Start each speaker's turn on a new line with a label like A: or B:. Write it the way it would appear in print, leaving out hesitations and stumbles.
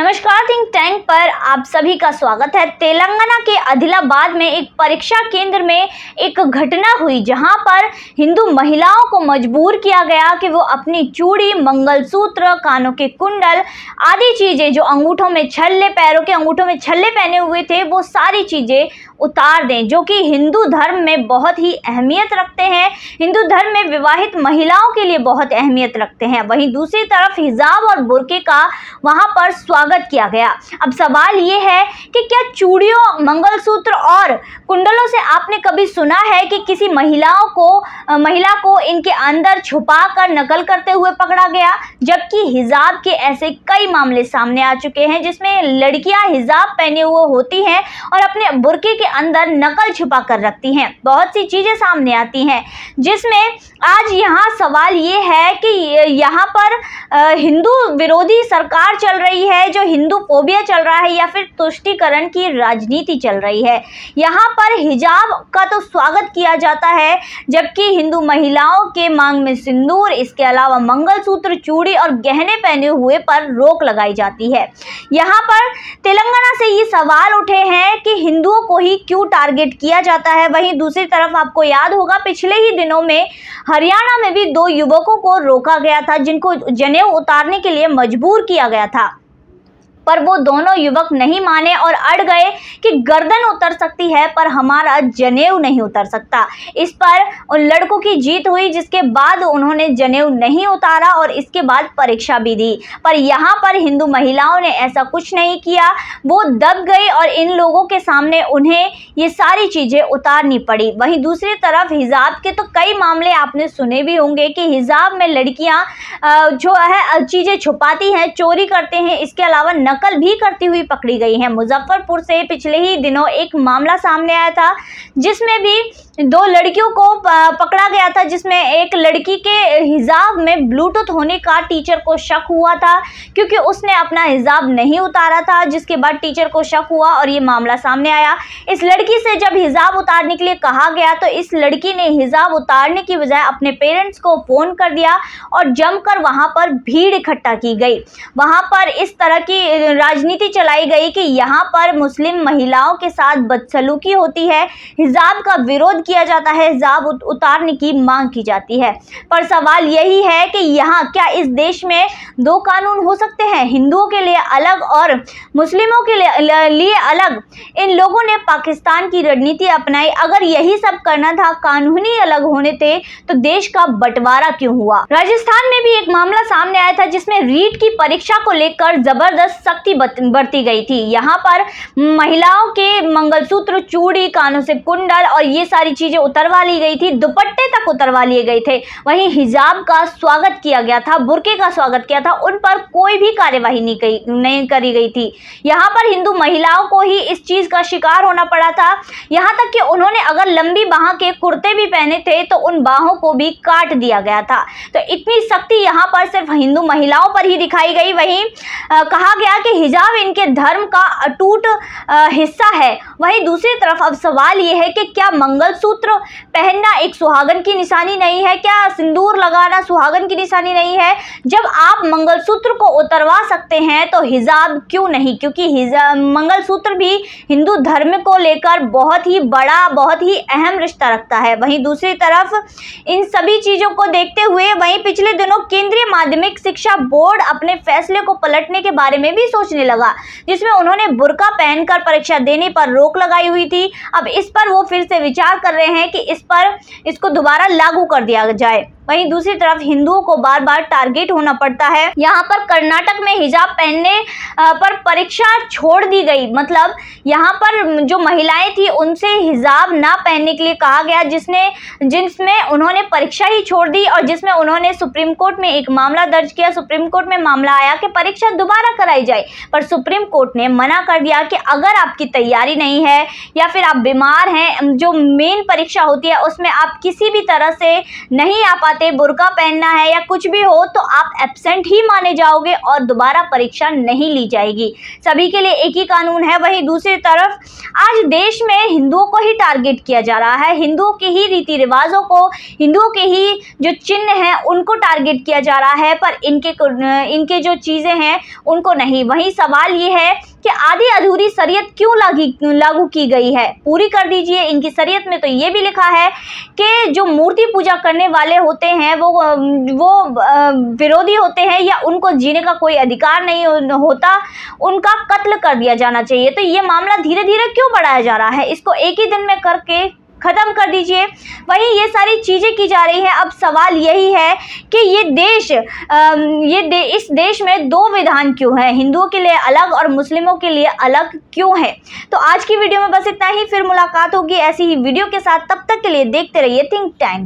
A: नमस्कार, think tank पर आप सभी का स्वागत है। तेलंगाना के आदिलाबाद में एक परीक्षा केंद्र में एक घटना हुई जहां पर हिंदू महिलाओं को मजबूर किया गया कि वो अपनी चूड़ी, मंगलसूत्र, कानों के कुंडल आदि चीजें जो अंगूठों में छल्ले, पैरों के अंगूठों में छल्ले पहने हुए थे, वो सारी चीजें उतार दें, जो कि हिंदू धर्म में बहुत ही अहमियत रखते हैं। हिंदू धर्म में विवाहित महिलाओं के लिए बहुत अहमियत रखते हैं। वहीं दूसरी तरफ हिजाब और बुर्के का वहां पर स्वागत किया गया। अब सवाल ये है कि क्या चूड़ियों, मंगलसूत्र और कुंडलों से आपने कभी सुना है कि किसी महिला को इनके अंदर छुपाकर नकल करते हुए पकड़ा गया? जबकि हिजाब के ऐसे कई मामले सामने आ चुके हैं जिसमें लड़कियां हिजाब पहने हुए होती हैं और अपने बुर्के के अंदर नकल छुपा कर रखती हैं। बहुत सी चीजें सामने आती हैं जिसमें आज यहाँ सवाल ये है कि यहाँ पर हिंदू विरोधी सरकार चल रही है, जो हिंदू फोबिया चल रहा है, या फिर तुष्टीकरण की राजनीति चल रही है। यहाँ पर हिजाब का तो स्वागत किया जाता है, जबकि हिंदू महिलाओं के मांग में सिंदूर, इसके अलावा मंगलसूत्र, चूड़ी और गहने पहने हुए पर रोक लगाई जाती है। यहाँ पर तेलंगाना से ये सवाल उठे हैं कि हिंदुओं को ही क्यों टारगेट किया जाता है। वहीं दूसरी तरफ आपको याद होगा, पिछले ही दिनों में हरियाणा में भी 2 युवकों को रोका गया था जिनको जनेऊ उतारने के लिए मजबूर किया गया था, पर वो दोनों युवक नहीं माने और अड़ गए कि गर्दन उतर सकती है पर हमारा जनेऊ नहीं उतर सकता। इस पर उन लड़कों की जीत हुई, जिसके बाद उन्होंने जनेऊ नहीं उतारा और इसके बाद परीक्षा भी दी। पर यहाँ पर हिंदू महिलाओं ने ऐसा कुछ नहीं किया, वो दब गई और इन लोगों के सामने उन्हें ये सारी चीज़ें उतारनी पड़ी। वहीं दूसरी तरफ हिजाब के तो कई मामले आपने सुने भी होंगे कि हिजाब में लड़कियाँ जो है चीज़ें छुपाती हैं, चोरी करते हैं, इसके अलावा नकल भी करती हुई पकड़ी गई हैं। मुजफ्फरपुर से पिछले ही दिनों एक मामला सामने आया था जिसमें भी 2 लड़कियों को पकड़ा गया था, जिसमें एक लड़की के हिजाब में ब्लूटूथ होने का टीचर को शक हुआ था क्योंकि उसने अपना हिजाब नहीं उतारा था, जिसके बाद टीचर को शक हुआ और ये मामला सामने आया। इस लड़की से जब हिजाब उतारने के लिए कहा गया तो इस लड़की ने हिजाब उतारने की बजाय अपने पेरेंट्स को फोन कर दिया और जमकर वहां पर भीड़ इकट्ठा की गई। वहां पर इस तरह की राजनीति चलाई गई कि यहाँ पर मुस्लिम महिलाओं के साथ बदसलूकी होती है, हिजाब का विरोध किया जाता है, हिजाब उतारने की मांग की जाती है। पर सवाल यही है कि यहाँ क्या इस देश में 2 कानून हो सकते हैं, हिंदुओं के लिए अलग और मुस्लिमों के लिए अलग? इन लोगों ने पाकिस्तान की रणनीति अपनाई। अगर यही सब करना था, कानूनी अलग होने थे, तो देश का बंटवारा क्यों हुआ? राजस्थान में भी एक मामला सामने आया था जिसमें रीट की परीक्षा को लेकर जबरदस्त सख्ती बरती गई थी। यहाँ पर महिलाओं के मंगलसूत्र, चूड़ी, कानों से कुंडल और ये सारी चीजें उतरवा ली गई थी, दुपट्टे तक उतरवा लिए गए थे। वहीं हिजाब का स्वागत किया गया था, बुर्के का स्वागत किया था, उन पर कोई भी कार्यवाही नहीं करी गई थी। यहाँ पर हिंदू महिलाओं को ही इस चीज का शिकार होना पड़ा था, यहाँ तक कि उन्होंने अगर लंबी बाह के कुर्ते भी पहने थे तो उन बाहों को भी काट दिया गया था। तो इतनी सख्ती यहाँ पर सिर्फ हिंदू महिलाओं पर ही दिखाई गई। वहीं कहा गया कि हिजाब इनके धर्म का अटूट हिस्सा है। वहीं दूसरी तरफ अब सवाल ये है कि क्या मंगलसूत्र पहनना एक सुहागन की निशानी नहीं है? क्या सिंदूर लगाना सुहागन की निशानी नहीं है? जब आप मंगलसूत्र को उतरवा सकते हैं तो हिजाब क्यों नहीं? क्योंकि मंगलसूत्र भी हिंदू धर्म को लेकर बहुत ही बड़ा, बहुत ही अहम रिश्ता रखता है। वहीं दूसरी तरफ इन सभी चीजों को देखते हुए वहीं पिछले दिनों केंद्रीय माध्यमिक शिक्षा बोर्ड अपने फैसले को पलटने के बारे में भी सोचने लगा, जिसमें उन्होंने बुर्का पहनकर परीक्षा देने पर रोक लगाई हुई थी। अब इस पर वो फिर से विचार कर रहे हैं कि इसको दोबारा लागू कर दिया जाए। वहीं दूसरी तरफ हिंदुओं को बार बार टारगेट होना पड़ता है। यहाँ पर कर्नाटक में हिजाब पहनने पर परीक्षा छोड़ दी गई, मतलब यहाँ पर जो महिलाएं थी उनसे हिजाब ना पहनने के लिए कहा गया, जिसमें उन्होंने परीक्षा ही छोड़ दी और जिसमें उन्होंने सुप्रीम कोर्ट में एक मामला दर्ज किया। सुप्रीम कोर्ट में मामला आया कि परीक्षा दोबारा कराई जाए, पर सुप्रीम कोर्ट ने मना कर दिया कि अगर आपकी तैयारी नहीं है या फिर आप बीमार हैं, जो मेन परीक्षा होती है उसमें आप किसी भी तरह से नहीं आ पाते बातें, बुर्का पहनना है या कुछ भी हो तो आप एब्सेंट ही माने जाओगे और दोबारा परीक्षा नहीं ली जाएगी। सभी के लिए एक ही कानून है। वहीं दूसरी तरफ आज देश में हिंदुओं को ही टारगेट किया जा रहा है, हिंदुओं के ही रीति रिवाजों को, हिंदुओं के ही जो चिन्ह हैं उनको टारगेट किया जा रहा है, पर इनके जो चीज़ें हैं उनको नहीं। वहीं सवाल ये है कि आधी अधूरी शरीयत क्यों लागू की गई है, पूरी कर दीजिए। इनकी शरीयत में तो ये भी लिखा है कि जो मूर्ति पूजा करने वाले होते हैं वो विरोधी होते हैं या उनको जीने का कोई अधिकार नहीं होता, उनका कत्ल कर दिया जाना चाहिए। तो ये मामला धीरे धीरे क्यों बढ़ाया जा रहा है, इसको एक ही दिन में करके खत्म कर दीजिए। वहीं ये सारी चीज़ें की जा रही हैं। अब सवाल यही है कि इस देश में दो विधान क्यों है, हिंदुओं के लिए अलग और मुस्लिमों के लिए अलग क्यों है। तो आज की वीडियो में बस इतना ही, फिर मुलाकात होगी ऐसी ही वीडियो के साथ। तब तक के लिए देखते रहिए थिंक टाइम।